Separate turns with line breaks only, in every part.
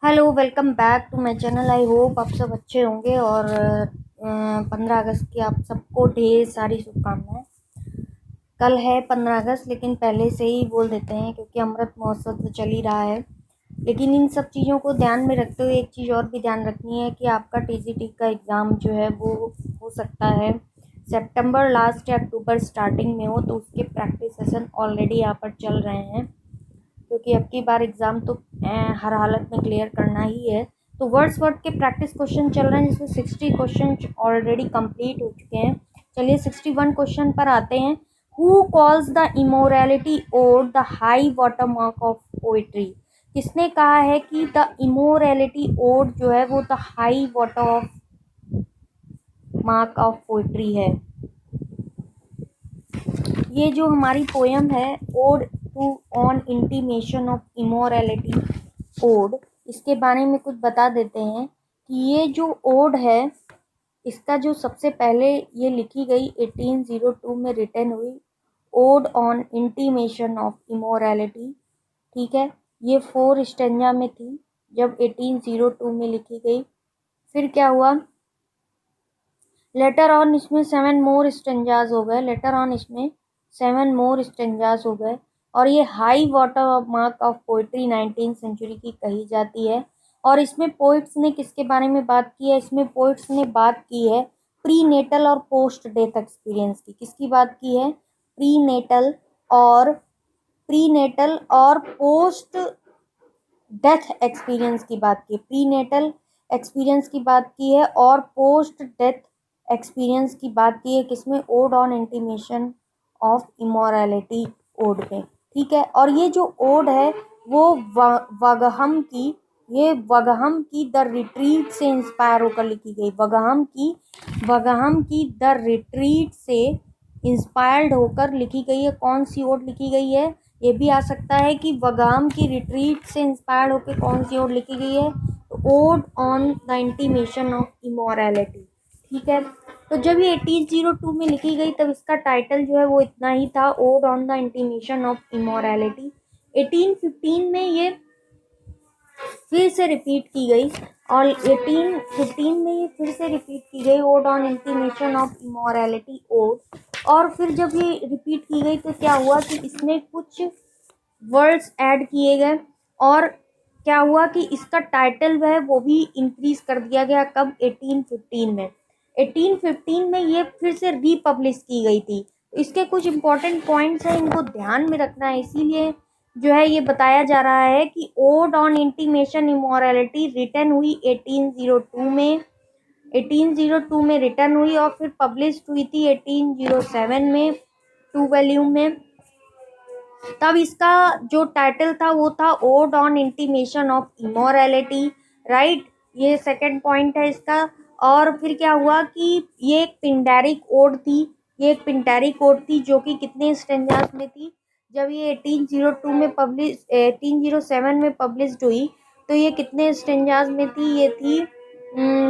Hello, welcome back to my channel. I hope आप सब अच्छे होंगे और 15 अगस्त की आप सबको ढेर सारी शुभकामनाएं। कल है 15 अगस्त, लेकिन पहले से ही बोल देते हैं क्योंकि अमृत महोत्सव तो चल ही रहा है। लेकिन इन सब चीज़ों को ध्यान में रखते हुए एक चीज़ और भी ध्यान रखनी है कि आपका टीजीटी का एग्ज़ाम जो है वो हो सकता है सितंबर लास्ट या अक्टूबर स्टार्टिंग में हो, तो उसके प्रैक्टिस सेशन ऑलरेडी यहाँ पर चल रहे हैं क्योंकि अब की बार एग्ज़ाम तो हर हालत में क्लियर करना ही है। तो वर्ड्स वर्ड के प्रैक्टिस क्वेश्चन चल रहे हैं जिसमें 60 क्वेश्चन ऑलरेडी कंप्लीट हो चुके हैं। चलिए 61 क्वेश्चन पर आते हैं। Who calls the immorality ode the high water mark of poetry? किसने कहा है कि द इमोरैलिटी ओड जो है वो the high water of mark of poetry है? ये जो हमारी पोयम है ode to on intimation of immorality ode, इसके बारे में कुछ बता देते हैं कि ये जो ओड है इसका जो सबसे पहले ये लिखी गई 1802 में रिटन हुई odd on intimation of immorality. ठीक है, ये 4 स्टेंजा में थी जब 1802 में लिखी गई। फिर क्या हुआ, लेटर ऑन इसमें 7 मोर स्टेंजाज हो गए, लेटर ऑन इसमें 7 मोर स्टेंजाज हो गए। और ये high water of mark of poetry 19वीं सेंचुरी की कही जाती है। और इसमें पोइट्स ने किसके बारे में बात की है? इसमें पोइट्स ने बात की है प्री नेटल और पोस्ट डेथ एक्सपीरियंस की। किसकी बात की है? प्री नेटल और पोस्ट डेथ एक्सपीरियंस की बात की। प्री नेटल एक्सपीरियंस की बात की है और पोस्ट डेथ एक्सपीरियंस की बात की है किसमें? Ode on intimation of immorality ode पे। ठीक है, और ये जो ओड है वो वगहम की द रिट्रीट से इंस्पायर होकर लिखी गई। वगहम की द रिट्रीट से इंस्पायर्ड होकर लिखी गई है। कौन सी ओड लिखी गई है? ये भी आ सकता है कि वगाम की रिट्रीट से इंस्पायर्ड होकर कौन सी ओड लिखी गई है? तो ode on the intimation of immorality. ठीक है, तो जब ये 1802 में लिखी गई तब इसका टाइटल जो है वो इतना ही था, ode on the intimation of immorality. 1815 में ये फिर से रिपीट की गई और 1815 में ये फिर से रिपीट की गई ode on intimation of immorality ode. और फिर जब ये रिपीट की गई तो क्या हुआ कि इसमें कुछ वर्ड्स ऐड किए गए और क्या हुआ कि इसका टाइटल वह वो भी इंक्रीज कर दिया गया। कब? 1815 में। 1815 में ये फिर से रीपब्लिश की गई थी। इसके कुछ इंपॉर्टेंट पॉइंट्स हैं, इनको ध्यान में रखना है। इसीलिए जो है ये बताया जा रहा है कि ओड ऑन इंटीमेशन इमोरैलिटी रिटन हुई 1802 में। 1802 में रिटन हुई और फिर पब्लिश हुई थी 1807 में 2 वॉल्यूम में। तब इसका जो टाइटल था वो था ode on intimation of immorality. Right, ये सेकंड पॉइंट है इसका। और फिर क्या हुआ कि ये एक पिंडारिक ओड थी जो कि कितने स्टेंजास में थी? जब ये 1807 में पब्लिश हुई तो ये कितने स्टेंजास में थी? ये थी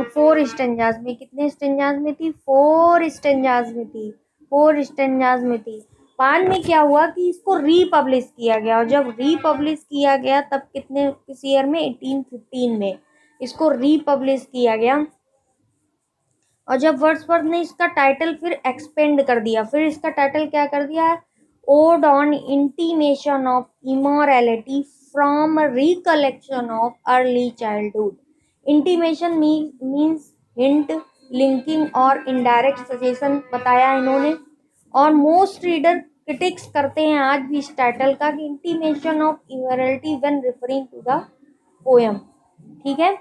4 स्टेंजास में। कितने स्टेंजास में थी? 4 स्टेंजास में थी। 4 स्टेंजास में थी। बाद में क्या हुआ कि इसको रीपब्लिश किया गया और जब रीपब्लिश किया गया तब किस ईयर में? 1815 में इसको रीपब्लिश किया गया। और जब वर्ड्सवर्थ ने इसका टाइटल फिर एक्सपेंड कर दिया, फिर इसका टाइटल क्या कर दिया है? Ode on intimation of immorality from recollection of early childhood. Intimation means hint, linking और इनडायरेक्ट सजेशन बताया इन्होंने। और मोस्ट रीडर क्रिटिक्स करते हैं आज भी इस टाइटल का कि intimation of immorality when referring to the poem. ठीक है,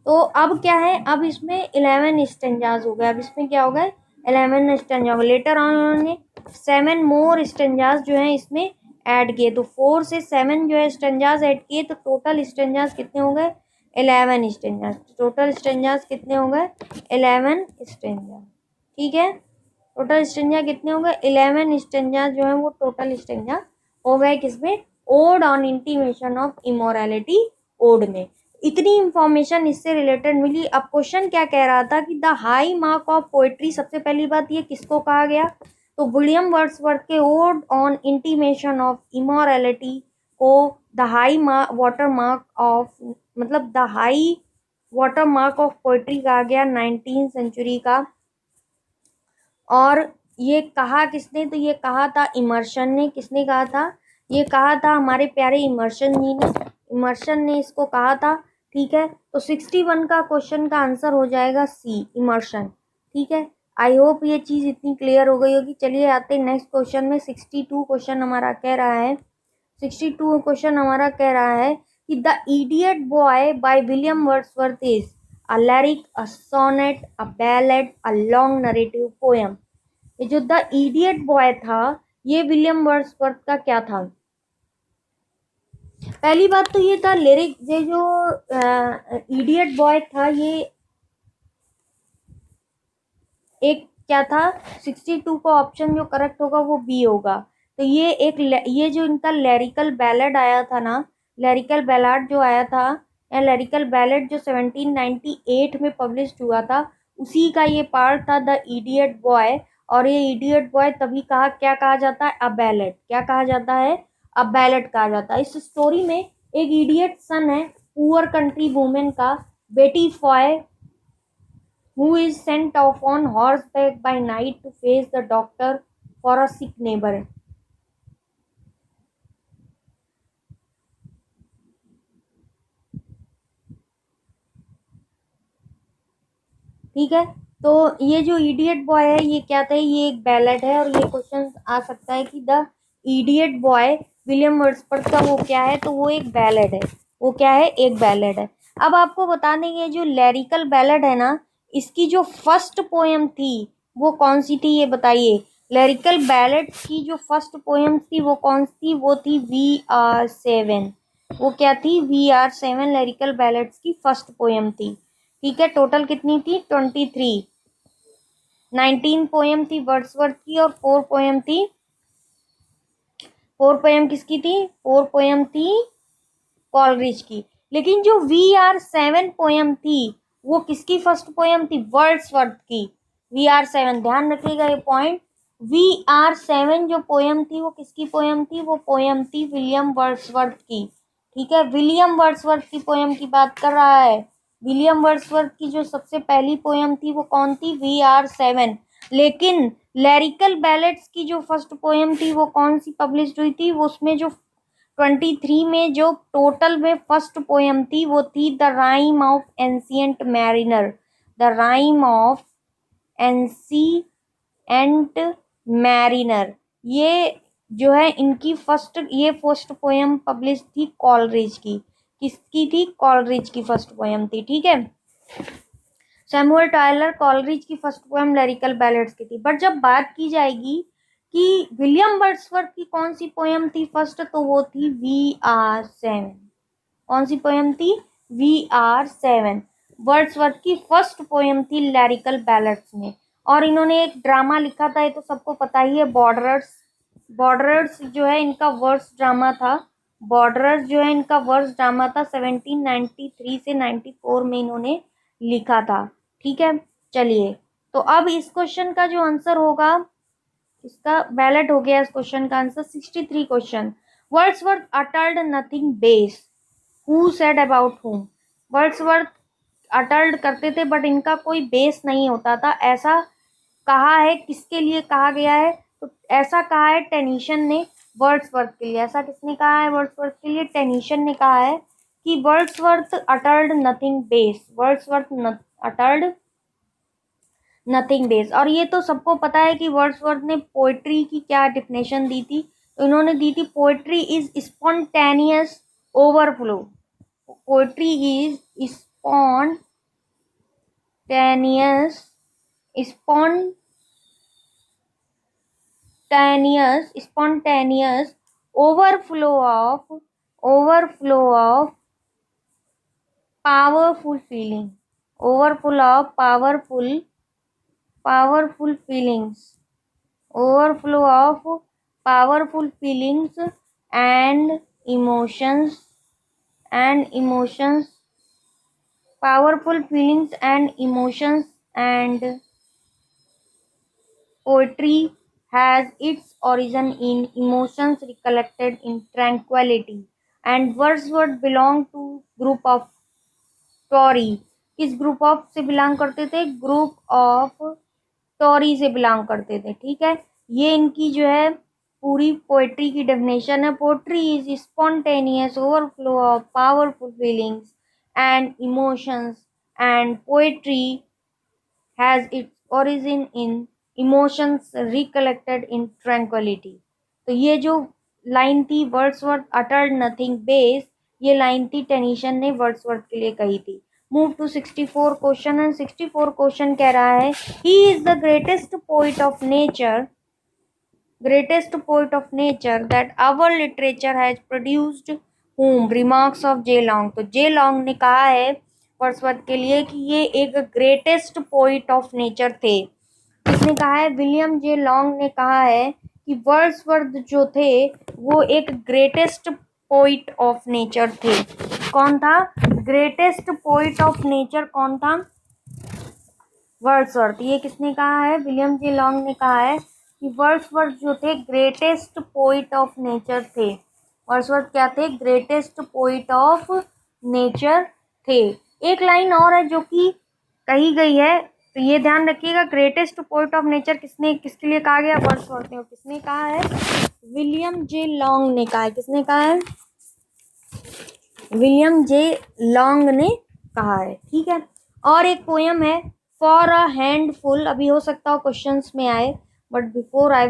तो अब क्या है? अब इसमें 11 स्टेंजाज हो गए। अब इसमें क्या हो गए? 11 स्टेंजा। लेटर ऑन उन्होंने 7 मोर स्टेंजाज जो हैं इसमें ऐड किए। तो 4 से 7 जो है स्टेंजाज ऐड किए तो टोटल स्टेंजाज कितने हो गए? 11 स्टेंजाज। टोटल स्टेंजाज कितने हो गए? 11 स्टेंजा। ठीक है, टोटल स्टेंजा कितने हो गए? 11 स्टेंजा जो है वो टोटल स्टेंजा हो गए किसमें? Ode on intimation of immorality ode में। इतनी इंफॉर्मेशन इससे रिलेटेड मिली। अब क्वेश्चन क्या कह रहा था कि the high mark of poetry, सबसे पहली बात ये किसको कहा गया? तो विलियम वर्ड्सवर्थ के ode on intimation of immorality को the high water mark of मतलब the high water mark of poetry कहा गया 19th सेंचुरी का। और ये कहा किसने, तो ये कहा था इमर्शन ने। किसने कहा था, ये कहा था हमारे प्यारे इमर्शन जी ने। इमर्शन ने इसको कहा था। ठीक है, तो 61 का क्वेश्चन का आंसर हो जाएगा सी, इमर्शन। ठीक है, आई होप ये चीज़ इतनी क्लियर हो गई होगी। चलिए आते हैं नेक्स्ट क्वेश्चन में। 62 क्वेश्चन हमारा कह रहा है, 62 क्वेश्चन हमारा कह रहा है कि the idiot boy by William Wordsworth is a lyric, a sonnet, a ballad, a long narrative poem. ये जो द इडियट बॉय था, ये विलियम वर्ड्सवर्थ का क्या था? पहली बात तो ये था लिरिक, ये जो इडियट बॉय था, ये एक क्या था, 62 का ऑप्शन जो करेक्ट होगा वो बी होगा। तो ये ये जो इनका लैरिकल बैलेड आया था ना, लैरिकल बैलाड जो आया था, या लैरिकल बैलेड जो 1798 में पब्लिश हुआ था, उसी का ये पार्ट था द इडियट बॉय। और ये इडियट बॉय तभी कहा, क्या कहा जाता है, अ बैलेड। क्या कहा जाता है, अ बैलेड कहा जाता है। इस स्टोरी में एक इडियट सन है पुअर कंट्री वुमेन का, बेटी Foy, who is sent off on horseback by night to face the doctor for a sick neighbor। ठीक है, तो ये जो इडियट बॉय है ये क्या था, ये एक बैलेड है। और ये क्वेश्चन आ सकता है कि the idiot boy William Wordsworth का वो क्या है, तो वो एक बैलेड है। वो क्या है, एक बैलेड है। अब आपको बता देंगे जो लैरिकल बैलेड है ना, इसकी जो फर्स्ट पोएम थी वो कौन सी थी, ये बताइए। लैरिकल बैलेड की जो फर्स्ट पोएम थी वो कौन सी थी, वो थी VR7। वो क्या थी, VR7 लैरिकल बैलेड्स की फर्स्ट पोएम थी। ठीक है, टोटल कितनी थी, 23। 19 पोएम थी वर्ड्सवर्थ की, और 4 पोएम थी, 4 पोएम किसकी थी, 4 पोएम थी कॉलरिज की। लेकिन जो VR7 पोएम थी वो किसकी फर्स्ट पोएम थी, वर्ड्सवर्थ की। VR7, ध्यान रखिएगा ये पॉइंट। VR7 जो पोएम थी वो किसकी पोएम थी, वो पोएम थी विलियम वर्ड्सवर्थ की। ठीक है, विलियम वर्ड्सवर्थ की पोएम की बात कर रहा है। विलियम वर्ड्सवर्थ की जो सबसे पहली पोएम थी वो कौन थी, VR7। लेकिन लैरिकल बैलेड्स की जो फर्स्ट पोएम थी वो कौन सी पब्लिश हुई थी, वो उसमें जो 23 में जो टोटल में फर्स्ट पोएम थी वो थी the rime of ancient mariner. The rime of ancient mariner, ये जो है इनकी फर्स्ट पोएम पब्लिश थी कॉलरिज की। किसकी थी, कॉलरिज की फर्स्ट पोएम थी। ठीक है, सैमुअल टायलर कॉलरिज की फर्स्ट पोएम लिरिकल बैलेड्स की थी। बट जब बात की जाएगी कि विलियम वर्ड्सवर्थ की कौन सी पोएम थी फर्स्ट, तो वो थी VR7। कौन सी पोएम थी, VR7। वर्ड्सवर्थ की फर्स्ट पोएम थी लिरिकल बैलेड्स में। और इन्होंने एक ड्रामा लिखा था, ये तो सबको पता ही है, बॉर्डर्स। बॉर्डर्स जो है इनका वर्स ड्रामा था। बॉर्डर्स जो है इनका वर्स ड्रामा था, 1793 से 94 में इन्होंने लिखा था। ठीक है, चलिए, तो अब इस क्वेश्चन का जो आंसर होगा, इसका वैलिड हो गया इस क्वेश्चन का answer. 63 question, Wordsworth uttered nothing base, who said about whom. Wordsworth uttered करते थे बट इनका कोई बेस नहीं होता था, ऐसा कहा है। किसके लिए कहा गया है, तो ऐसा कहा है टेनीशन ने वर्ड्सवर्थ के लिए। ऐसा किसने कहा है वर्ड्सवर्थ के लिए, टेनीशन ने कहा है कि Wordsworth uttered nothing base, Wordsworth uttered nothing base. और ये तो सबको पता है कि वर्ड्सवर्थ ने पोएट्री की क्या डेफिनेशन दी थी, तो इन्होंने दी थी poetry is spontaneous overflow. Poetry is spontaneous spontaneous overflow of powerful feeling, overflow of powerful feelings, overflow of powerful feelings and emotions and powerful feelings and emotions, and poetry has its origin in emotions recollected in tranquility, and Wordsworth belonged to group of टॉरी किस group of से belong करते थे, group of टॉरी से belong करते थे। ठीक है, ये इनकी जो है पूरी पोएट्री की डेफिनेशन है। Poetry is spontaneous overflow of powerful feelings and emotions and poetry has its origin in emotions recollected in tranquillity. तो ये जो लाइन थी वर्ड्सवर्थ अटर्ड नथिंग बेस, ये लाइन थी टेनीसन ने वर्ड्सवर्थ के लिए कही थी। Move to 64 question and 64 question कह रहा है he is the greatest poet of nature that our literature has produced whom remarks of J long. तो जे लॉन्ग ने कहा है वर्ड्सवर्थ के लिए कि ये एक ग्रेटेस्ट पोइट ऑफ नेचर थे। किसने कहा है, विलियम जे लॉन्ग ने कहा है कि वर्ड्सवर्थ जो थे वो एक ग्रेटेस्ट पोइट ऑफ नेचर थे। कौन था ग्रेटेस्ट पोइट ऑफ नेचर, कौन था, वर्ड्सवर्थ। ये किसने कहा है, विलियम जे लॉन्ग ने कहा है कि वर्ड्सवर्थ जो थे ग्रेटेस्ट पोइट ऑफ नेचर थे। वर्ड्सवर्थ क्या थे, ग्रेटेस्ट पोइट ऑफ नेचर थे। एक लाइन और है जो कि कही गई है, तो ये ध्यान रखिएगा, ग्रेटेस्ट पोइट ऑफ नेचर किसके लिए कहा गया, वर्ड्सवर्थ ने। और किसने कहा है, विलियम जे लॉन्ग ने कहा है। किसने कहा है, विलियम जे लॉन्ग ने कहा है। ठीक है, और एक पोयम है फॉर अ हैंडफुल, अभी हो सकता हो क्वेश्चंस में आए, but before I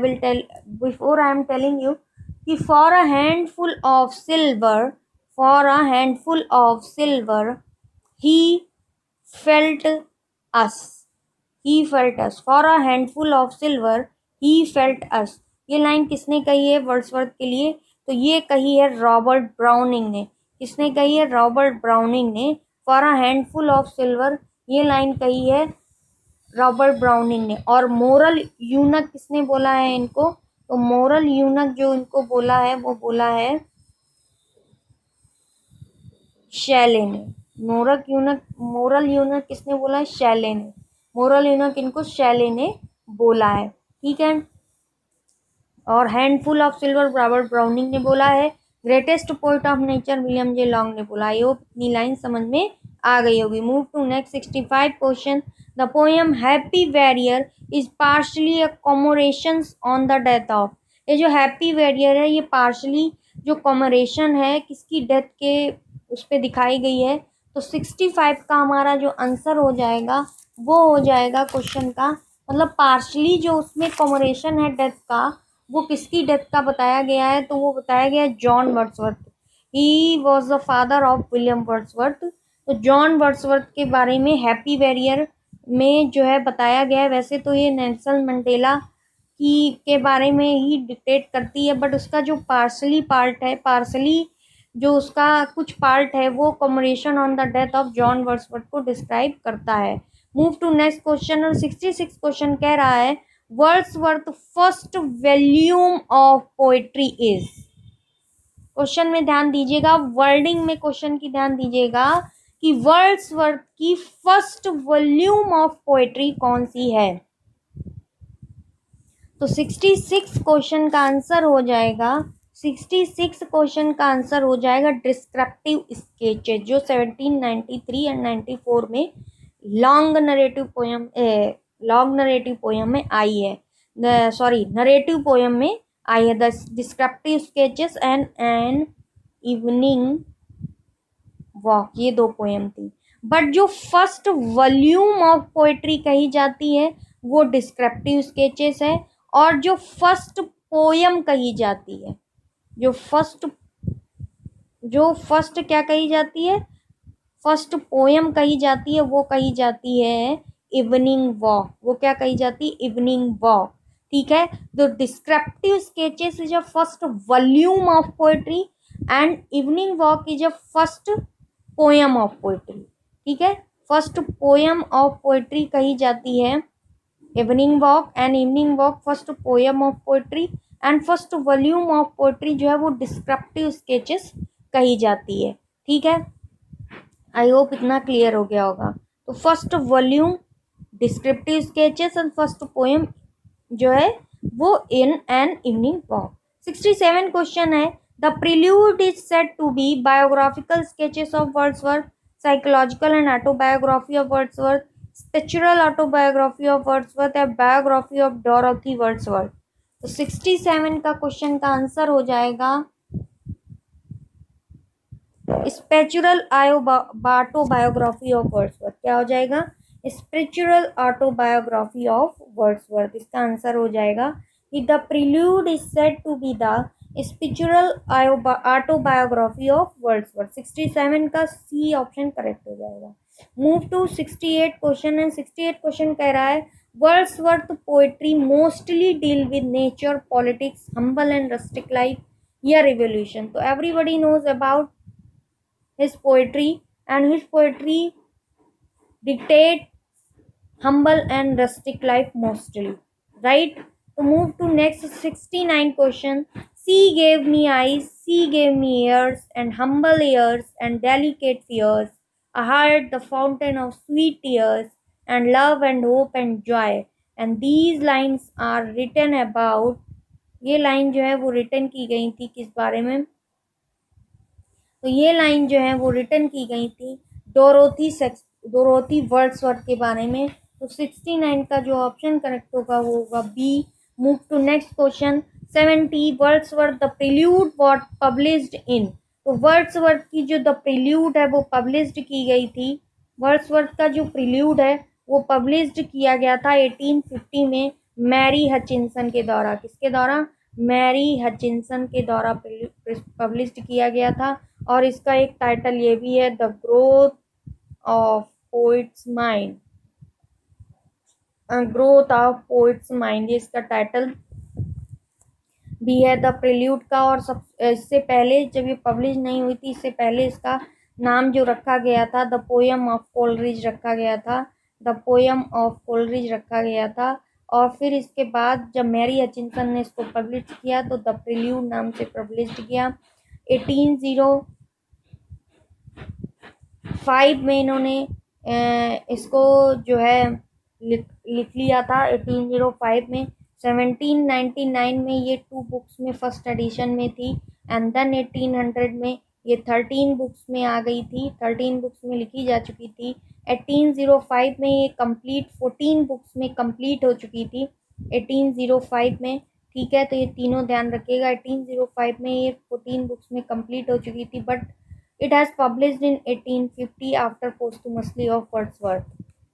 am telling you कि for a handful of silver he felt us for a handful of silver he felt us। ये लाइन किसने कही है वर्ड्सवर्थ के लिए, तो ये कही है रॉबर्ट ब्राउनिंग ने। किसने कही है, रॉबर्ट ब्राउनिंग ने। For a handful of silver ये लाइन कही है रॉबर्ट ब्राउनिंग ने। और मोरल यूनक किसने बोला है इनको, तो मोरल यूनक जो इनको बोला है वो बोला है शैले ने। मोरल यूनक किसने बोला है, शैले ने। मोरल यूनक इनको शैले ने बोला है। ठीक है, और handful of silver Robert browning ने बोला है। Greatest poet of nature William J long ने बोला। ये इतनी लाइन समझ में आ गई होगी। Move to next 65 question. The poem happy warrior is partially a commemoration on the death of. ये जो हैप्पी वैरियर है ये पार्शली जो कॉमोरेशन है किसकी डेथ के उस पर दिखाई गई है। तो 65 का हमारा जो आंसर हो जाएगा वो हो जाएगा क्वेश्चन का, मतलब पार्शली जो उसमें कॉमोरेशन है डेथ का, वो किसकी डेथ का बताया गया है, तो वो बताया गया है John Wordsworth. He was the father of William Wordsworth. तो जॉन वर्ड्सवर्थ के बारे में हैप्पी वैरियर में जो है बताया गया है। वैसे तो ये नेल्सन मंडेला की के बारे में ही डिक्टेट करती है, बट उसका जो पार्सली जो उसका कुछ पार्ट है वो commemoration on the death of John Wordsworth को डिस्क्राइब करता है। Move to next question. और 66 क्वेश्चन कह रहा है Wordsworth first volume of poetry is. Question में ध्यान दीजिएगा, वर्डिंग में क्वेश्चन की ध्यान दीजिएगा कि वर्ड्सवर्थ की फर्स्ट वॉल्यूम ऑफ पोएट्री कौन सी है। तो 66 क्वेश्चन का आंसर हो जाएगा, 66 क्वेश्चन का आंसर हो जाएगा डिस्क्रिप्टिव स्केचेज, जो 1793 एंड 94 में लॉन्ग नरेटिव पोयम में आई है। नरेटिव पोयम में आई है। The descriptive sketches and N evening walk, ये दो पोयम थी। बट जो फर्स्ट वॉल्यूम ऑफ पोएट्री कही जाती है वो डिस्क्रिप्टिव स्केचेस है। और जो फर्स्ट पोयम कही जाती है, जो फर्स्ट क्या कही जाती है, फर्स्ट पोयम कही जाती है वो कही जाती है इवनिंग वॉक। वो क्या कही जाती है, इवनिंग वॉक। ठीक है, the descriptive sketches is a first volume of poetry and evening walk is a first poem of poetry. ठीक है, फर्स्ट पोयम ऑफ पोएट्री कही जाती है evening walk, and evening walk first poem of poetry, and first volume of poetry जो है वो descriptive sketches कही जाती है। ठीक है, आई होप इतना क्लियर हो गया होगा। तो first volume descriptive sketches and first poem जो है वो in an evening walk. 67 question है the prelude is said to be biographical sketches of Wordsworth. Psychological and autobiography of Wordsworth, Spiritual autobiography of Wordsworth या biography of Dorothy Wordsworth। तो 67 का question का answer हो जाएगा स्पिरिचुअल ऑटोबायोग्राफी ऑफ वर्ड्सवर्थ। क्या हो जाएगा? Spiritual autobiography of Wordsworth. इसका आंसर हो जाएगा कि the prelude is said to be the spiritual autobiography of Wordsworth. 67 का सी ऑप्शन करेक्ट हो जाएगा। Move to 68 question and 68 question कह रहा है Wordsworth poetry mostly deal with nature, politics, humble and rustic life या रिवोल्यूशन। तो everybody knows about his poetry, and his poetry dictate humble and rustic life mostly, right? To move to next 69 question. Sea gave me eyes, sea gave me ears, and humble ears and delicate fears, a heart the fountain of sweet tears, and love and hope and joy. And these lines are written about, ये line जो है वो written की गई थी किस बारे में? तो ये लाइन जो है वो रिटन की गई थी डोरोथी वर्ड्सवर्थ के बारे में। तो 69 का जो ऑप्शन करेक्ट होगा वो होगा B. Move to next question 70। Wordsworth the prelude what published in. तो वर्ड्सवर्थ की जो द प्रिल्यूड है वो पब्लिश्ड की गई थी। वर्ड्सवर्थ का जो प्रिल्यूड है वो पब्लिश्ड किया गया था 1850 में मैरी हचिंसन के द्वारा। किसके द्वारा? मैरी हचिंसन के द्वारा पब्लिश्ड किया गया था। और इसका एक टाइटल ये भी है the growth of poets mind, growth of poets mind, ये इसका टाइटल भी है द प्रिल्यूड का। और सब इससे पहले जब ये पब्लिश नहीं हुई थी, इससे पहले इसका नाम जो रखा गया था द पोयम ऑफ कोलरिज रखा गया था, द पोयम ऑफ कोलरिज रखा गया था। और फिर इसके बाद जब मैरी हचिंसन ने इसको पब्लिश किया तो द प्रिल्यूड नाम से पब्लिश किया। 1805 में इन्होंने इसको जो है लिख लिया था 1805 में। 1799 में ये 2 बुक्स में फर्स्ट एडिशन में थी एंड देन 1800 में ये 13 बुक्स में आ गई थी, 13 बुक्स में लिखी जा चुकी थी। 1805 में ये कंप्लीट 14 बुक्स में कंप्लीट हो चुकी थी 1805 में। ठीक है, तो ये तीनों ध्यान रखिएगा। 1805 में ये 14 बुक्स में कंप्लीट हो चुकी थी but it has published in 1850 after posthumously of Wordsworth.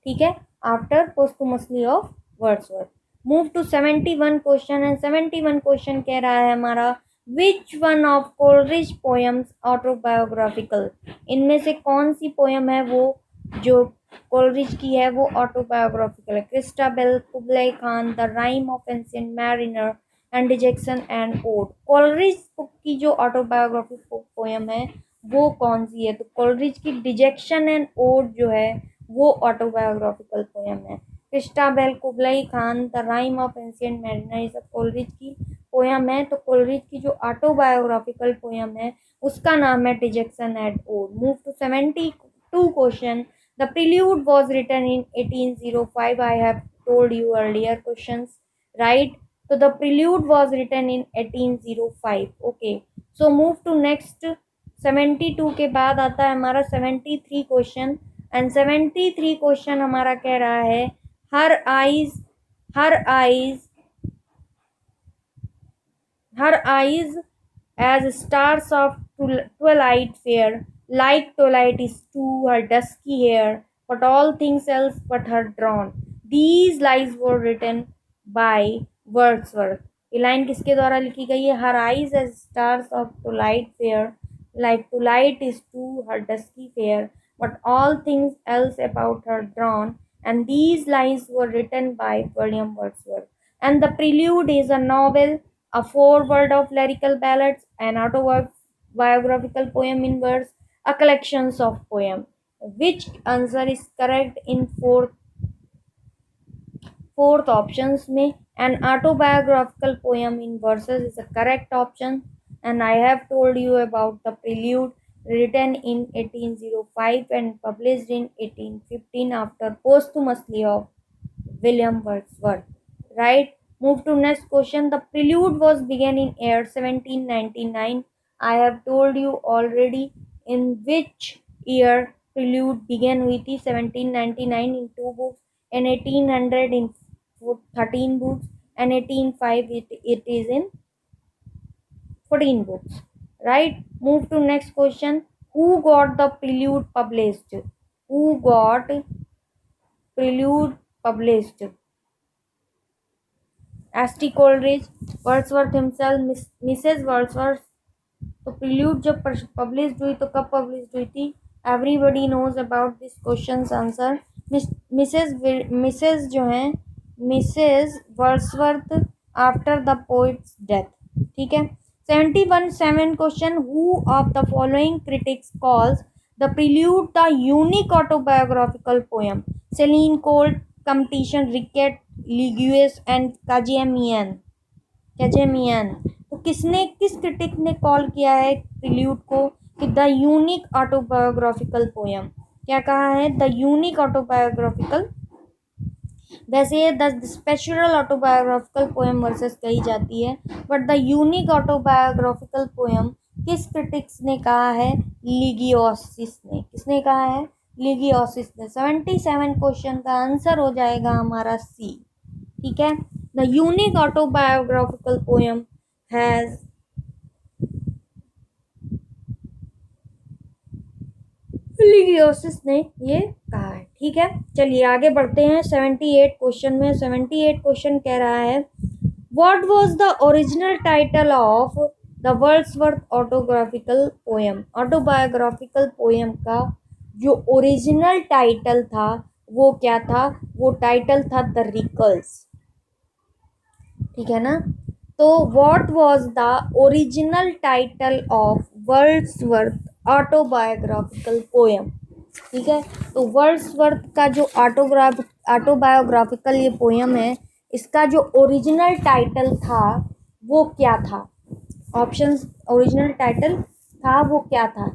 ठीक है, after posthumously of Wordsworth. Move to 71 question and 71 question कह रहा है हमारा which one of Coleridge poems autobiographical. इनमें से कौन सी पोएम है वो जो कोलरिज की है वो ऑटोबायोग्राफिकल है? Christabel, Kubla Khan, the rime of ancient mariner and dejection and ode. Coleridge की जो ऑटोबायोग्राफी पोएम है वो कौन सी है? तो कोलरिज की डिजेक्शन एंड ओड जो है वो ऑटोबायोग्राफिकल पोएम है। Christabel, Kubla Khan, the rime of ancient mariner, ये सब कोलरिज की पोएम है। तो कोलरिज की जो ऑटोबायोग्राफिकल पोएम है उसका नाम है dejection and ode. Move to 72 question. The prelude was written in 1805. I have told you earlier questions, right? So the prelude was written in 1805. Okay, so move to next 72 के बाद आता है हमारा 73 question and 73 question हमारा कह रहा है हर eyes as stars of twilight fair, like twilight is to her dusky hair, but all things else but her drawn. These lines were written by Wordsworth. ये लाइन किसके द्वारा लिखी गई है? हर eyes as stars of twilight fair, like twilight is to her dusky fair, but all things else about her drawn. And these lines were written by William Wordsworth. And the prelude is a novel, a foreword of lyrical ballads, an autobiographical poem in verse, a collection of poems. Which answer is correct in fourth options में? An autobiographical poem in verses is a correct option, and I have told you about the prelude written in 1805 and published in 1815 after posthumously of William Wordsworth, right? Move to next question. The prelude was begun in year 1799. I have told you already in which year prelude began हुई थी 1799 in 2 books and 1800 in 13 books and 1805 it is in 14 books, right? Move to next question. Who got the prelude published? Who got prelude published? S.T. Coleridge, Wordsworth himself, Mrs. Wordsworth. तो prelude जब publish हुई तो कब publish हुई थी? Everybody knows about this question answer. Mrs जो है Mrs Wordsworth after the poet's death, ठीक है। 7 question, who of the following critics calls the prelude the unique autobiographical poem? Selincourt, Compton, Rickett, Legouis and Cazamian. तो किस critic ने call किया है prelude को कि द यूनिक ऑटोबायोग्राफिकल पोयम? क्या कहा है? The unique autobiographical. वैसे ये the special autobiographical poem versus कही जाती है, but the unique autobiographical poem किस क्रिटिक्स ने कहा है? लिगियोसिस ने। किसने कहा है? लिगियोसिस ने। 77 क्वेश्चन का आंसर हो जाएगा हमारा सी, ठीक है। The unique autobiographical poem has Legouis ने ये कहा है, ठीक है। चलिए आगे बढ़ते हैं 78 क्वेश्चन में। 78 क्वेश्चन कह रहा है what was the original title of the Wordsworth autographical poem? Autobiographical poem का जो ओरिजिनल टाइटल था वो क्या था? वो टाइटल था द रिकल्स, ठीक है ना। तो what was the original title of Wordsworth autobiographical poem? ठीक है, तो वर्ड्सवर्थ का जो ऑटोबायोग्राफिकल ये पोयम है, इसका जो ओरिजिनल टाइटल था वो क्या था? ऑप्शंस, ओरिजिनल टाइटल था वो क्या था?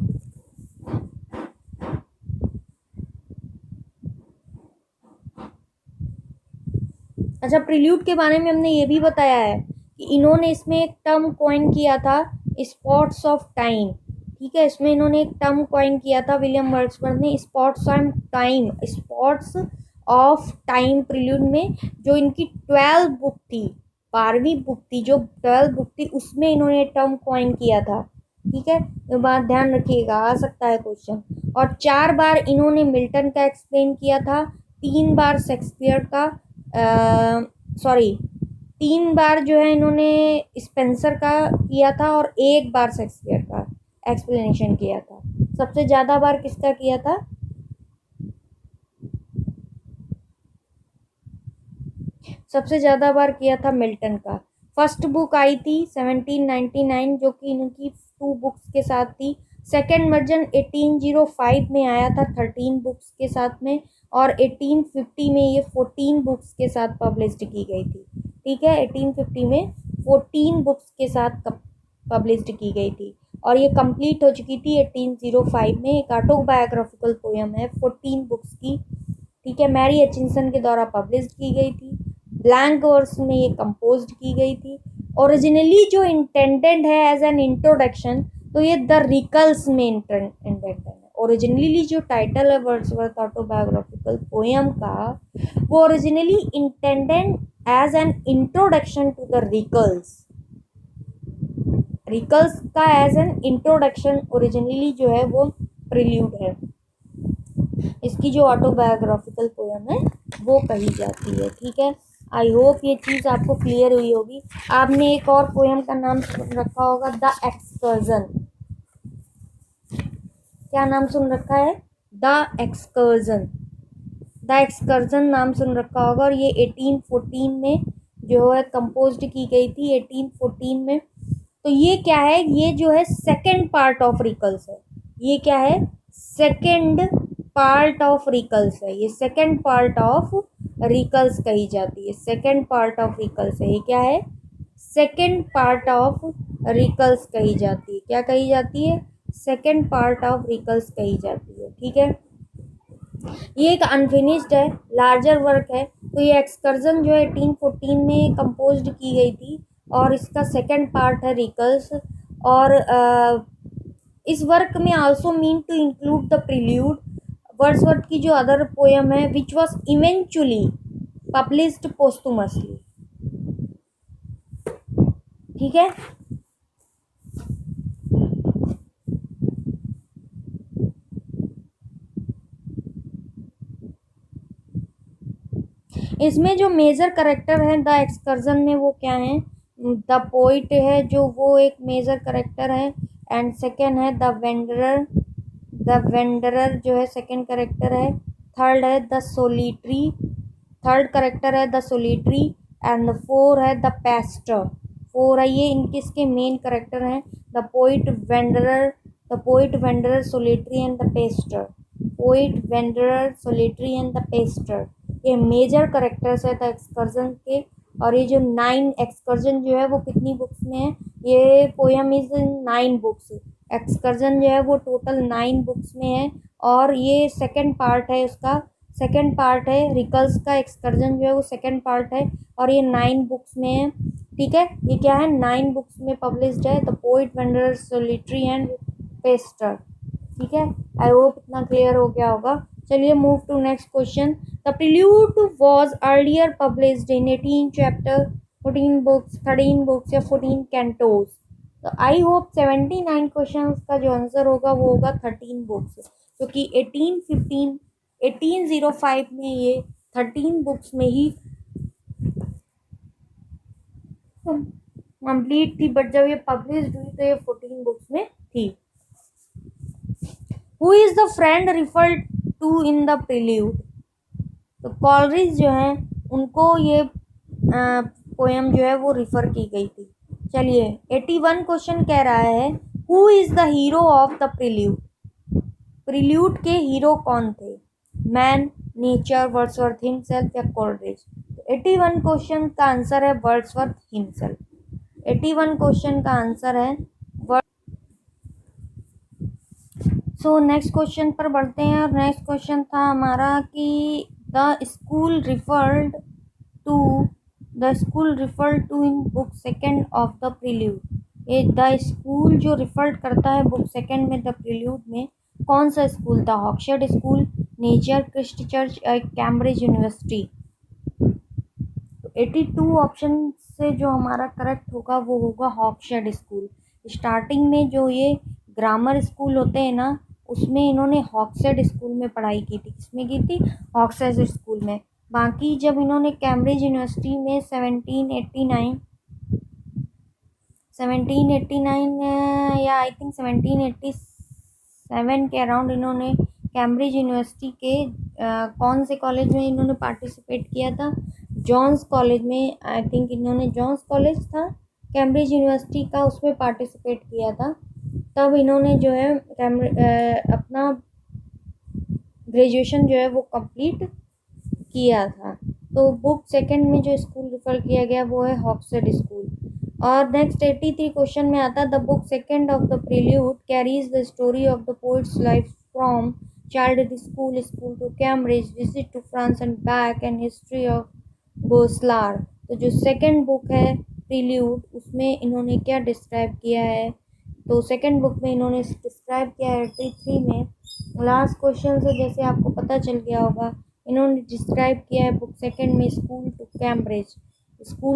अच्छा, प्रिल्यूड के बारे में हमने ये भी बताया है कि इन्होंने इसमें एक टर्म कॉइन किया था, स्पॉट्स ऑफ टाइम, ठीक है। इसमें इन्होंने एक टर्म कॉइन किया था विलियम वर्ड्सवर्थ ने, spots of time, spots of time prelude में। जो इनकी 12 बुक थी, 12वीं बुक थी, जो 12 बुक थी उसमें इन्होंने टर्म कॉइन किया था, ठीक है। ये बात ध्यान रखिएगा, आ सकता है क्वेश्चन। और 4 बार इन्होंने मिल्टन का एक्सप्लेन किया था, 3 बार शेक्सपियर का, सॉरी 3 बार जो है इन्होंने स्पेंसर का किया था और 1 बार शेक्सपियर का एक्सप्लेनेशन किया था। सबसे ज़्यादा बार किसका किया था? सबसे ज़्यादा बार किया था मिल्टन का। फर्स्ट बुक आई थी 1799 जो कि इनकी 2 बुक्स के साथ थी। सेकेंड वर्जन 1805 में आया था 13 बुक्स के साथ में, और 1850 में ये 14 बुक्स के साथ पब्लिश्ड की गई थी, ठीक है। 1850 में 14 बुक्स के साथ पब्लिश्ड की गई थी और ये कंप्लीट हो चुकी थी 1805 में। एक ऑटोबायोग्राफिकल पोयम है 14 बुक्स की, ठीक है। मैरी एचिंसन के द्वारा पब्लिश की गई थी, ब्लैंक वर्स में ये कंपोज की गई थी। ओरिजिनली जो इंटेंडेड है एज एन इंट्रोडक्शन, तो ये द रिकल्स में इंटेंडेड है। ओरिजिनली जो टाइटल है वर्ड्सवर्थ ऑटोबायोग्राफिकल पोयम का, वो originally intended as an introduction to the recluse. Recluse का एज एन इंट्रोडक्शन ओरिजिनली जो है वो प्रिल्यूड है, इसकी जो ऑटोबायोग्राफिकल पोयम है वो कही जाती है, ठीक है। आई होप ये चीज़ आपको क्लियर हुई होगी। आपने एक और पोयम का नाम सुन रखा होगा, द एक्सकर्जन। क्या नाम सुन रखा है? The excursion. द एक्सकर्जन नाम सुन रखा होगा, और ये 1814 में जो है कंपोज्ड की गई थी, 1814 में। तो ये क्या है? ये जो है सेकेंड पार्ट ऑफ रिकल्स है। ये क्या है? सेकेंड पार्ट ऑफ रिकल्स है। ये सेकेंड पार्ट ऑफ रिकल्स कही जाती है। सेकेंड पार्ट ऑफ रिकल्स है। ये क्या है? सेकेंड पार्ट ऑफ रिकल्स कही जाती है। क्या कही जाती है? सेकेंड पार्ट ऑफ रिकल्स कही जाती है, ठीक है। ये एक अनफिनिश्ड है, लार्जर वर्क है। तो ये एक्सकर्जन जो है 1814 में कंपोज्ड की गई थी और इसका सेकेंड पार्ट है रिकल्स। और इस वर्क में also mean to include the prelude, Wordsworth की जो अदर पोयम है which was eventually published posthumously, ठीक है। इसमें जो मेजर करेक्टर है द एक्सकर्जन में वो क्या है, द पोइट है जो वो एक मेजर करेक्टर है, एंड सेकेंड है द वेंडरर जो है सेकेंड करेक्टर है, थर्ड है द सोलिटरी, थर्ड करेक्टर है the solitary, and the four है द पेस्टर, फोर है ये इनके इसके मेन करेक्टर हैं, the poet wanderer solitary and the pastor, poet wanderer solitary and the pastor, ये मेजर करेक्टर्स है द एक्सकर्जन के। और ये जो 9 एक्सकर्जन जो है वो कितनी बुक्स में है, ये poem is in 9 books, excursion जो है वो टोटल 9 बुक्स में है। और ये सेकंड पार्ट है उसका, सेकंड पार्ट है रिकल्स का एक्सकर्जन जो है वो सेकंड पार्ट है, और ये 9 बुक्स में है, ठीक है। ये क्या है 9 बुक्स में पब्लिश्ड है, the poet wanderer solitary and pastor, ठीक है। आई होप इतना क्लियर हो गया होगा। चलिए move to next question. The prelude was earlier published in 18 chapter, 14 books, 13 books या 14 कैंटोज। तो आई होप 79 क्वेश्चन का जो आंसर होगा वो होगा 13 बुक्स, क्योंकि 1805 में ये 13 बुक्स में ही कंप्लीट थी, बट जब ये पब्लिश हुई तो ये 14 बुक्स में थी। Who is the friend referred to in the prelude, तो कॉलरिज जो है उनको ये पोएम जो है वो रिफर की गई थी। चलिए 81 क्वेश्चन कह रहा है who is the hero of the prelude, prelude के हीरो कौन थे, मैन, नेचर, वर्ड्सवर्थ हिमसेल्फ या कॉलरिज। 81 क्वेश्चन का आंसर है वर्ड्सवर्थ हिमसेल्फ, 81 क्वेश्चन का आंसर है। सो नेक्स्ट क्वेश्चन पर बढ़ते हैं, और नेक्स्ट क्वेश्चन था हमारा कि the school referred to in book second of the prelude, ये द स्कूल जो रिफर्ड करता है बुक सेकेंड में द प्रिल्यूड में कौन सा स्कूल था, Hawksford school, nature, Christ Church, Cambridge university. तो 82 ऑप्शन से जो हमारा करेक्ट होगा वो होगा हॉक्सफोर्ड स्कूल। स्टार्टिंग में जो ये ग्रामर स्कूल होते हैं ना उसमें इन्होंने हॉक्सफोर्ड स्कूल में पढ़ाई की थी, किसमें की थी, हॉक्सफोर्ड स्कूल में। बाकी जब इन्होंने कैम्ब्रिज यूनिवर्सिटी में 1789 या आई थिंक 1787 के अराउंड इन्होंने कैम्ब्रिज यूनिवर्सिटी के कौन से कॉलेज में इन्होंने पार्टिसिपेट किया था, जॉन्स कॉलेज में, आई थिंक इन्होंने जॉन्स कॉलेज था कैम्ब्रिज यूनिवर्सिटी का, उसमें पार्टिसिपेट किया था। तब इन्होंने जो है अपना ग्रेजुएशन जो है वो कंप्लीट किया था। तो बुक सेकंड में जो स्कूल रिफर किया गया वो है हॉक्सफोर्ड स्कूल। और नेक्स्ट 83 क्वेश्चन में आता है the book second of the prelude carries the story of the poet's life from childhood school to Cambridge, visit to France and back, and history of Goslar. तो जो second book है prelude उसमें इन्होंने क्या describe किया है, तो second book में इन्होंने डिस्क्राइब किया है 83 में। लास्ट क्वेश्चन से जैसे आपको पता चल गया होगा, इन्होंने डिस्क्राइब किया है बुक सेकंड में स्कूल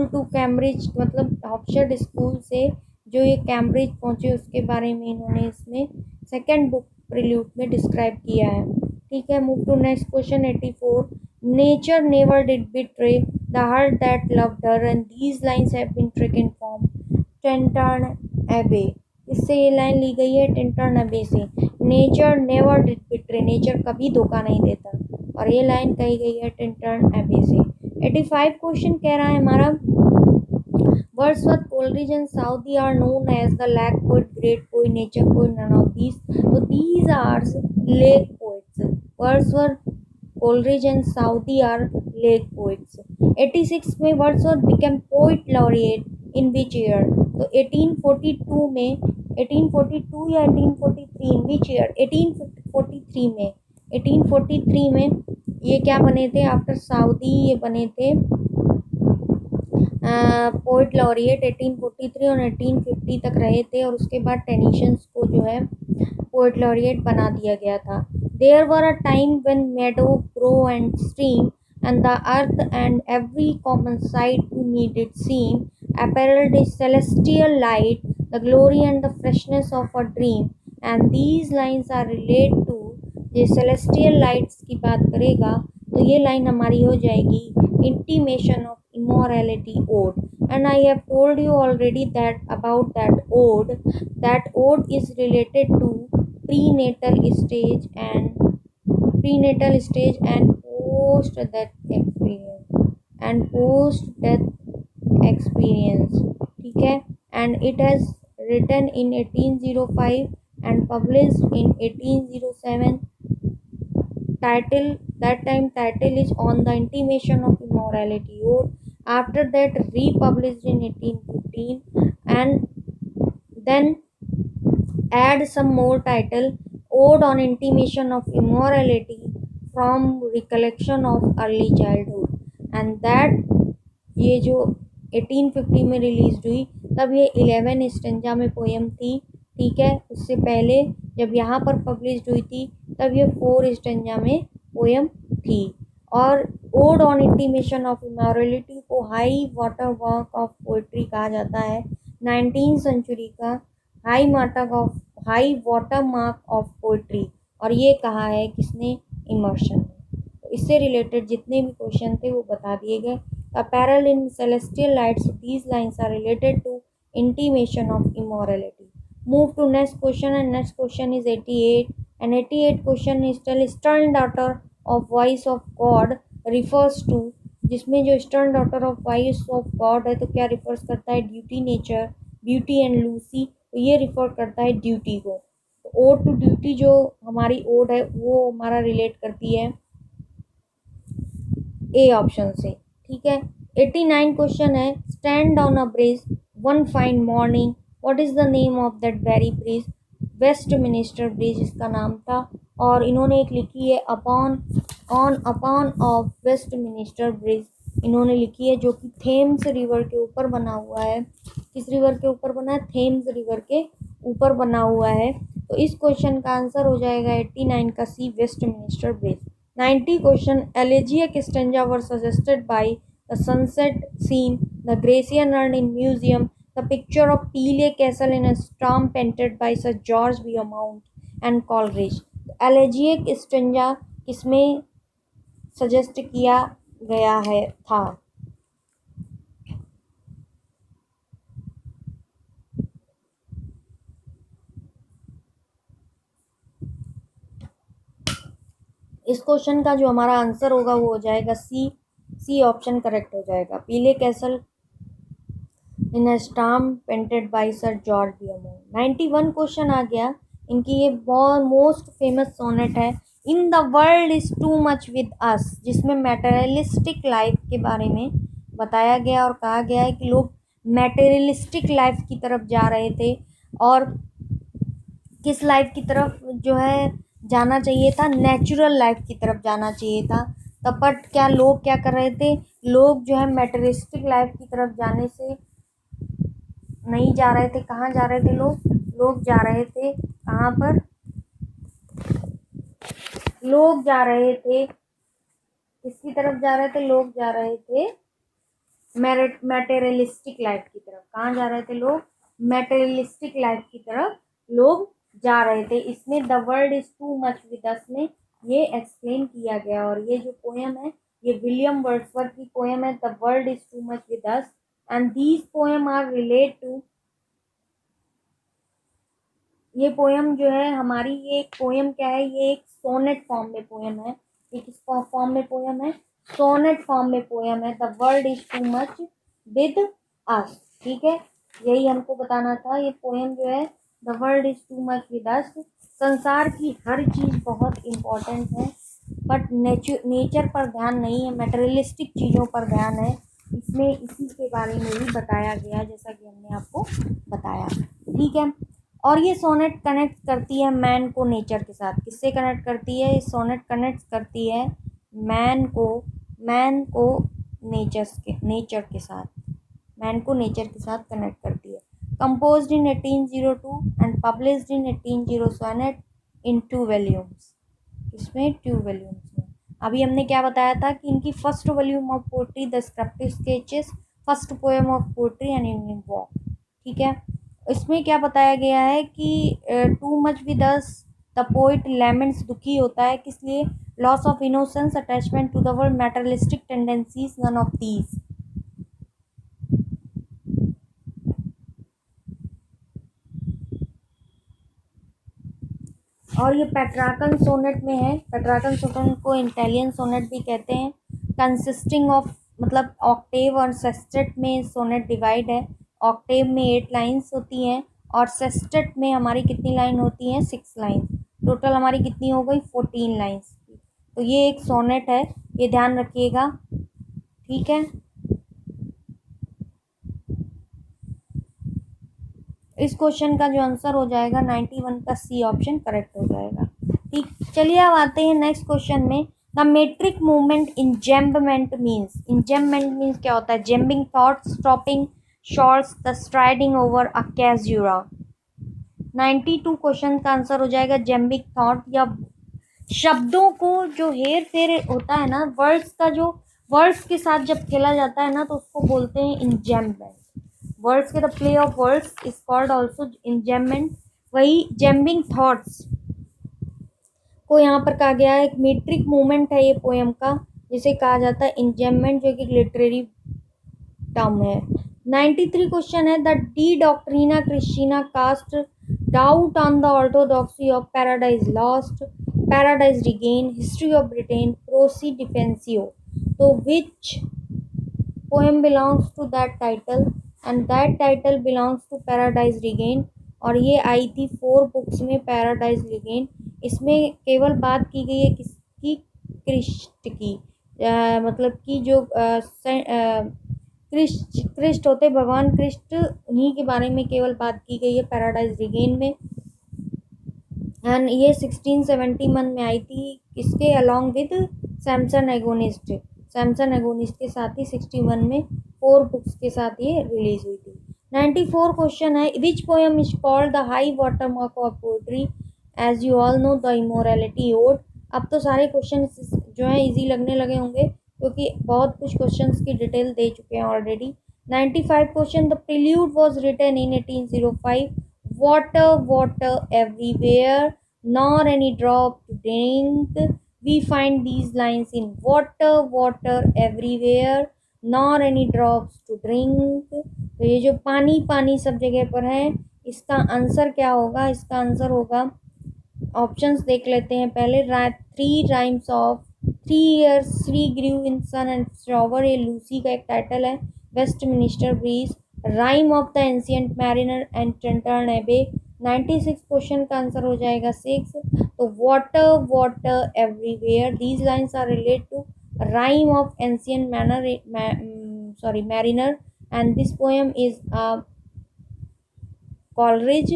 टू कैम्ब्रिज मतलब ऑक्सफोर्ड स्कूल से जो ये कैम्ब्रिज पहुंचे उसके बारे में इन्होंने इसमें सेकंड बुक प्रिल्यूड में डिस्क्राइब किया है, ठीक है। Move to next question 84। Nature never did betray the heart that loved her, and these lines have been taken from Tintern Abbey. इससे ये लाइन ली गई है टिंटन एबे से, nature never did betray, nature कभी धोखा नहीं देता, और ये लाइन कही गई है टिंटन एबे से। 85 क्वेश्चन कह रहा है हमारा Wordsworth, Coleridge and Southey are known as the lake poet, great poet, nature poet, none of these. तो these are lake poets, Wordsworth, Coleridge and Southey are lake poets. 86 में Wordsworth became poet laureate in which year, तो 1842 में, 1842 या 1843 इन which year, 1843 में, 1843 में ये क्या बने थे, आफ्टर सऊदी ये बने थे पोइट लॉरिएट 1843 और 1850 तक रहे थे, और उसके बाद टेनीशंस को जो है पोइट लॉरिएट बना दिया गया था। There were a time when meadow, grow and stream, and the earth and every common sight to me did seem, apparelled in celestial light, the glory and the freshness of a dream. And these lines are related to ये celestial lights की बात करेगा तो ये line हमारी हो जाएगी intimation of immorality ode. And I have told you already that about that ode is related to prenatal stage and post death experience ठीक है. And it has written in 1805 and published in 1807. Title is on the intimation of immorality ode. After that republished in 1815 and then add some more title ode on intimation of immorality from recollection of early childhood. And that ये जो 1850 में release हुई तब ये 11 stanza में poem थी. ठीक है, उससे पहले जब यहाँ पर पब्लिश हुई थी तब ये 4 स्टेंजा में पोएम थी. और ode on intimation of immorality को high water work of poetry कहा जाता है. 19th सेंचुरी का high water mark of poetry. और ये कहा है किसने? इमर्शन ने. तो इससे रिलेटेड जितने भी क्वेश्चन थे वो बता दिए गए. Apparel in celestial lights, these lines are related to intimation of immorality. Move to next question, and next question is 88. And 88 question is tell stern daughter of voice of God refers to, जिसमें जो stern daughter of voice of God है तो क्या refers करता है? Duty, nature, beauty and Lucy. तो ये refer करता है ड्यूटी को. तो ओड टू ड्यूटी जो हमारी ओड है वो हमारा रिलेट करती है ए ऑप्शन से. ठीक है. 89 क्वेश्चन है stand on a bridge one fine morning what is the name of that very bridge? Westminster bridge इसका नाम था. और इन्होंने एक लिखी है upon of Westminster bridge इन्होंने लिखी है जो कि थेम्स रिवर के ऊपर बना हुआ है. किस रिवर के ऊपर बना है? थेम्स रिवर के ऊपर बना हुआ है. तो इस क्वेश्चन का आंसर हो जाएगा 89 का C, Westminster Bridge. 90 question elegiac stanza were suggested by the sunset scene, the Grecian urn in museum, the picture of Pelee Castle in a storm painted by Sir George Beaumont and Coleridge. elegiac stanza किसमें suggest किया गया है था? इस question का जो हमारा answer होगा वो हो जाएगा सी ऑप्शन करेक्ट हो जाएगा. Peele Castle in a storm painted by sir George Beaumont. 91 question आ गया. इनकी ये बहुत मोस्ट फेमस सोनेट है in the world is too much with us, जिसमें मैटेरियलिस्टिक लाइफ के बारे में बताया गया और कहा गया है कि लोग मैटेरियलिस्टिक लाइफ की तरफ जा रहे थे और किस लाइफ की तरफ जो है जाना चाहिए था? नेचुरल लाइफ की तरफ जाना चाहिए था. तब बट क्या लोग क्या कर रहे थे? लोग जो है मैटेरियलिस्टिक लाइफ की तरफ जाने से नहीं जा रहे थे. कहाँ जा रहे थे लोग जा रहे थे कहाँ पर? लोग जा रहे थे किसकी तरफ जा रहे थे? लोग जा रहे थे मैटेरियलिस्टिक लाइफ की तरफ. कहाँ जा रहे थे लोग? मैटेरियलिस्टिक लाइफ की तरफ लोग जा रहे थे. इसमें the world is too much with अस में ये एक्सप्लेन किया गया. और ये जो पोएम है ये विलियम वर्ड्सवर्थ की पोएम है the world is too much with us. And these poem are relate to, ये पोएम जो है हमारी, ये एक पोएम क्या है? ये एक सोनेट फॉर्म में पोएम है. ये किस फॉर्म में पोएम है? सोनेट फॉर्म में पोएम है. The world is too much with अस. ठीक है, यही हमको बताना था. ये पोएम जो है the world is too much with अस, संसार की हर चीज़ बहुत इम्पोर्टेंट है बट नेचर पर ध्यान नहीं है, मटेरियलिस्टिक चीज़ों पर ध्यान है. इसमें इसी के बारे में भी बताया गया जैसा कि हमने आपको बताया. ठीक है. और ये सोनेट कनेक्ट करती है मैन को नेचर के साथ. किससे कनेक्ट करती है? ये सोनेट कनेक्ट करती है मैन को नेचर के साथ. मैन को नेचर के साथ कनेक्ट करती है. composed in 1802 and published in 1807 in 2 volumes. इसमें 2 वॉल्यूम्स में। अभी हमने क्या बताया था कि इनकी first volume of poetry the descriptive sketches, first poem of poetry and Indian walk, ठीक है। इसमें क्या बताया गया है कि too much with us the poet laments, दुखी होता है किस लिए, loss of innocence, attachment to the world, materialistic tendencies, none of these. और ये पेट्रार्कन सोनेट में है। पेट्रार्कन सोनेट को इटालियन सोनेट भी कहते हैं। कंसिस्टिंग ऑफ, मतलब ऑक्टेव और सेस्टेट में सोनेट डिवाइड है। ऑक्टेव में 8 लाइन्स होती हैं और सेस्टेट में हमारी कितनी लाइन होती हैं, 6 लाइन। टोटल हमारी कितनी हो गई, 14 लाइन्स। तो ये एक सोनेट है, ये ध्यान रखिएगा, ठीक है। इस क्वेश्चन का जो आंसर हो जाएगा 91 का सी ऑप्शन करेक्ट हो जाएगा, ठीक। चलिए अब आते हैं नेक्स्ट क्वेश्चन में। The metric movement enjambment means, enjambment means क्या होता है, jumping thought, stopping shorts, the striding over a caesura. 92 question का आंसर हो जाएगा जेम्बिंग थॉट, या शब्दों को जो हेर फेर होता है ना, वर्ड्स का जो वर्ड्स के साथ जब खेला जाता है ना, तो उसको बोलते हैं इंजेम्बमेंट। वर्ड्स के the play of words is called also enjambment. वही जेम्बिंग थॉट्स को यहाँ पर कहा गया है, एक मीट्रिक मूवमेंट है ये पोएम का, जिसे कहा जाता है इंजेम्बमेंट, जो कि लिटरेरी टर्म है। 93 क्वेश्चन है, the De Doctrina Christiana cast doubt on the orthodoxy of Paradise Lost, Paradise regain, history of Britain, Pro Se Defensio. तो which poem belongs to that title, and that title belongs to Paradise regain. और ये आई थी 4 books में, paradise regain. इसमें केवल बात की गई है किसकी, क्रिस्ट की, मतलब कि जो कृष्ण होते, भगवान कृष्ण, उन्हीं के बारे में केवल बात की गई है पैराडाइज रिगेन में। एंड ये 1671 में आई थी, किसके, along with Samson agonist, Samson agonist के साथ ही 61 में 4 बुक्स के साथ ये रिलीज हुई थी। 94 क्वेश्चन है, which poem is called the high water mark of poetry, as you all know the immortality ode. अब तो सारे क्वेश्चन जो है इजी लगने लगे होंगे, क्योंकि बहुत कुछ क्वेश्चंस की डिटेल दे चुके हैं already. 95 question, the prelude was written in 1805, water water everywhere, nor any drop to drink, we find these lines in water water everywhere, nor any drops to drink। तो ये जो पानी पानी सब जगह पर है, इसका आंसर क्या होगा, इसका आंसर होगा, ऑप्शंस देख लेते हैं पहले। 3 rhymes of 3 years 3 grew in sun and shower, ये लूसी का एक टाइटल है। Westminster bridge, rime of the ancient mariner and Tintern Abbey. 96 question का आंसर हो जाएगा 6। तो water water everywhere, these lines are relate to rime of ancient mariner, and this poem is Coleridge.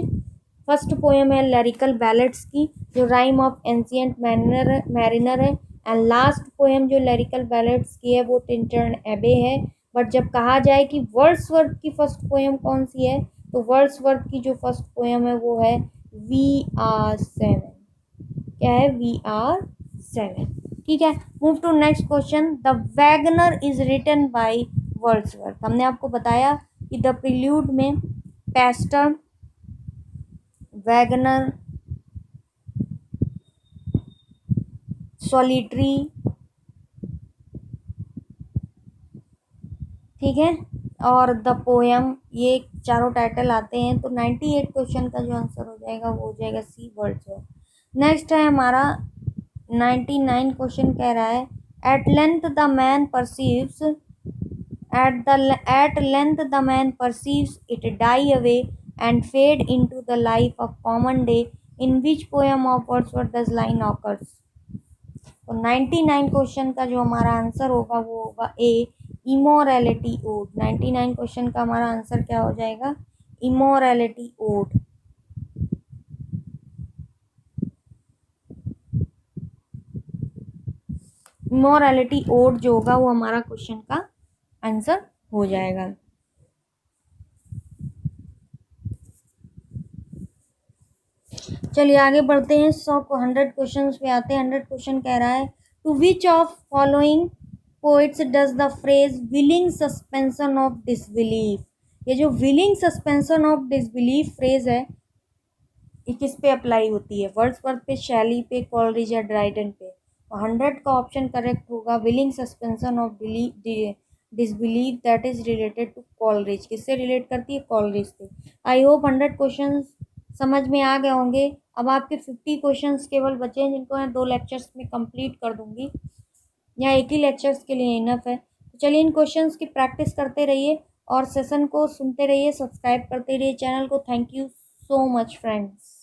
First poem है lyrical ballads की, जो rime of ancient mariner है। And last poem जो lyrical ballads की है, वो टिंटर्न एबे है। बट जब कहा जाए कि वर्ड्सवर्थ की फर्स्ट पोएम कौन सी है, तो वर्ड्सवर्थ की जो फर्स्ट पोएम है वो है वी आर 7। क्या है, वी आर 7, ठीक है। Move to next question, the wagoner is written by Wordsworth. हमने आपको बताया कि द प्रिल्यूड में पेस्टर, वैगनर, सॉलिटरी, ठीक है, और द पोएम, ये चारों टाइटल आते हैं। तो 98 क्वेश्चन का जो आंसर हो जाएगा वो हो जाएगा सी, वर्ड्सवर्थ। नेक्स्ट है हमारा 99 क्वेश्चन, कह रहा है at length the man perceives, at length the man perceives it die away and fade into the life of common day, in which poem of Wordsworth does line occurs। तो 99 question का जो हमारा answer होगा वो होगा ए, immorality odd. 99 question का हमारा answer क्या हो जाएगा, इमोरलिटी ओड। इमोरलिटी ओड जो होगा वो हमारा क्वेश्चन का आंसर हो जाएगा। चलिए आगे बढ़ते हैं। 100 को 100 क्वेश्चन पे आते हैं। 100 क्वेश्चन कह रहा है to which of following poets does the phrase willing suspension of disbelief. ये जो willing suspension of disbelief phrase है ये किस पे अप्लाई होती है? वर्ड्सवर्थ पे, शैली पे, कॉलरिज या ड्राइडन पे? तो 100 का ऑप्शन करेक्ट होगा willing suspension of disbelief that is related to Coleridge. किससे रिलेट करती है? कॉलरिज से। आई होप 100 क्वेश्चन समझ में आ गए होंगे। अब आपके 50 क्वेश्चंस केवल बचे हैं जिनको मैं 2 लेक्चर्स में कंप्लीट कर दूंगी या एक ही लेक्चर्स के लिए इनफ है। तो चलिए इन क्वेश्चंस की प्रैक्टिस करते रहिए और सेशन को सुनते रहिए, सब्सक्राइब करते रहिए चैनल को। Thank you so much friends.